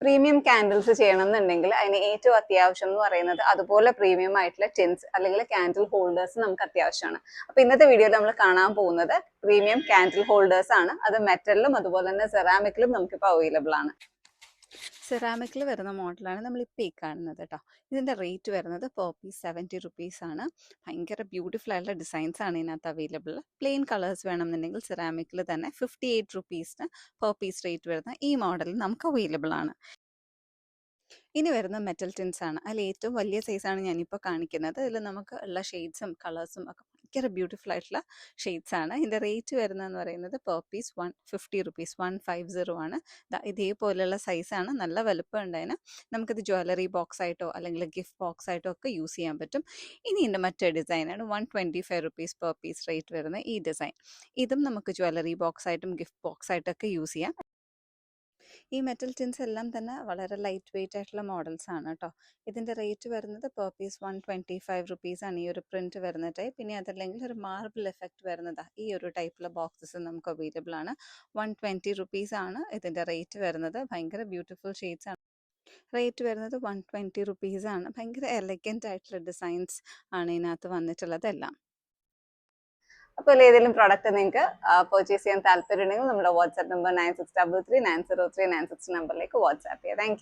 Premium candles ചെയ്യണമെന്നുണ്ടെങ്കിൽ അതിന് ഏറ്റവും അത്യാവശ്യം എന്ന് പറയുന്നത് അതുപോലെ പ്രീമിയം ആയിട്ടുള്ള ടിൻസ് അല്ലെങ്കിൽ കാൻഡിൽ ഹോൾഡേഴ്സ് നമുക്ക് അത്യാവശ്യമാണ്. അപ്പൊ ഇന്നത്തെ വീഡിയോയിൽ നമ്മൾ കാണാൻ പോകുന്നത് പ്രീമിയം കാൻഡിൽ ഹോൾഡേഴ്സ് ആണ്. അത് മെറ്റലിലും അതുപോലെ തന്നെ സെറാമിക്കിലും നമുക്കിപ്പോൾ അവൈലബിൾ ആണ്. സെറാമിക്കിൽ വരുന്ന മോഡലാണ് നമ്മളിപ്പോൾ ഈ കാണുന്നത് കേട്ടോ. ഇതിൻ്റെ റേറ്റ് വരുന്നത് പെർ പീസ് 70 റുപ്പീസ് ആണ്. ഭയങ്കര ബ്യൂട്ടിഫുൾ ആയിട്ടുള്ള ഡിസൈൻസ് ആണ് ഇതിനകത്ത് അവൈലബിൾ. പ്ലെയിൻ കളേഴ്സ് വേണമെന്നുണ്ടെങ്കിൽ സെറാമിക്കിൽ തന്നെ 58 റുപ്പീസിന് പെർ പീസ് റേറ്റ് വരുന്ന ഈ മോഡൽ നമുക്ക് അവൈലബിൾ ആണ്. ഇനി വരുന്ന മെറ്റൽ ടിൻസ് ആണ്. അതിൽ ഏറ്റവും വലിയ സൈസാണ് ഞാനിപ്പോൾ കാണിക്കുന്നത്. ഇതിൽ നമുക്ക് ഉള്ള ഷെയ്ഡ്സും കളേഴ്സും ഒക്കെ ഭയങ്കര ബ്യൂട്ടിഫുൾ ആയിട്ടുള്ള ഷെയ്ഡ്സ് ആണ്. ഇതിൻ്റെ റേറ്റ് വരുന്നതെന്ന് പറയുന്നത് പെർ പീസ് 150 റുപ്പീസ് 150 ആണ്. ഇതേപോലെയുള്ള സൈസാണ്, നല്ല വലുപ്പം ഉണ്ടായതിന്. നമുക്കിത് ജ്വല്ലറി ബോക്സ് ആയിട്ടോ അല്ലെങ്കിൽ ഗിഫ്റ്റ് ബോക്സ് ആയിട്ടോ ഒക്കെ യൂസ് ചെയ്യാൻ പറ്റും. ഇനി ഇതിൻ്റെ മറ്റൊരു ഡിസൈനാണ് 125 റുപ്പീസ് പെർ പീസ് റേറ്റ് വരുന്ന ഈ ഡിസൈൻ. ഇതും നമുക്ക് ജ്വല്ലറി ബോക്സ് ആയിട്ടും ഗിഫ്റ്റ് ബോക്സ് ആയിട്ടൊക്കെ യൂസ് ചെയ്യാം. ഈ മെറ്റൽ ടിൻസ് എല്ലാം തന്നെ വളരെ ലൈറ്റ് വെയിറ്റ് ആയിട്ടുള്ള മോഡൽസ് ആണ് കേട്ടോ. ഇതിൻ്റെ റേറ്റ് വരുന്നത് പെർ പീസ് 125 റുപ്പീസ് ആണ് ഈ ഒരു പ്രിൻറ്റ് വരുന്ന ടൈപ്പ്. പിന്നെ അതല്ലെങ്കിൽ ഒരു മാർബിൾ എഫക്റ്റ് വരുന്നതാ ഈ ഒരു ടൈപ്പിലെ ബോക്സസ് നമുക്ക് അവൈലബിൾ ആണ്. 120 റുപ്പീസ് ആണ് ഇതിൻ്റെ റേറ്റ് വരുന്നത്. ഭയങ്കര ബ്യൂട്ടിഫുൾ ഷെയ്ഡ്സ് ആണ്. റേറ്റ് വരുന്നത് 120 റുപ്പീസ് ആണ്. ഭയങ്കര എലഗൻറ്റ് ആയിട്ടുള്ള ഡിസൈൻസ് ആണ് ഇതിനകത്ത് വന്നിട്ടുള്ളതെല്ലാം. അപ്പോൾ ഏതെങ്കിലും പ്രോഡക്റ്റ് നിങ്ങൾക്ക് പർച്ചേസ് ചെയ്യാൻ താല്പര്യം ഉണ്ടെങ്കിൽ നമ്മുടെ വാട്സ്ആപ്പ് നമ്പർ 9633 903 960 നമ്പറിലേക്ക് വാട്സ്ആപ്പ് ചെയ്യുക. താങ്ക്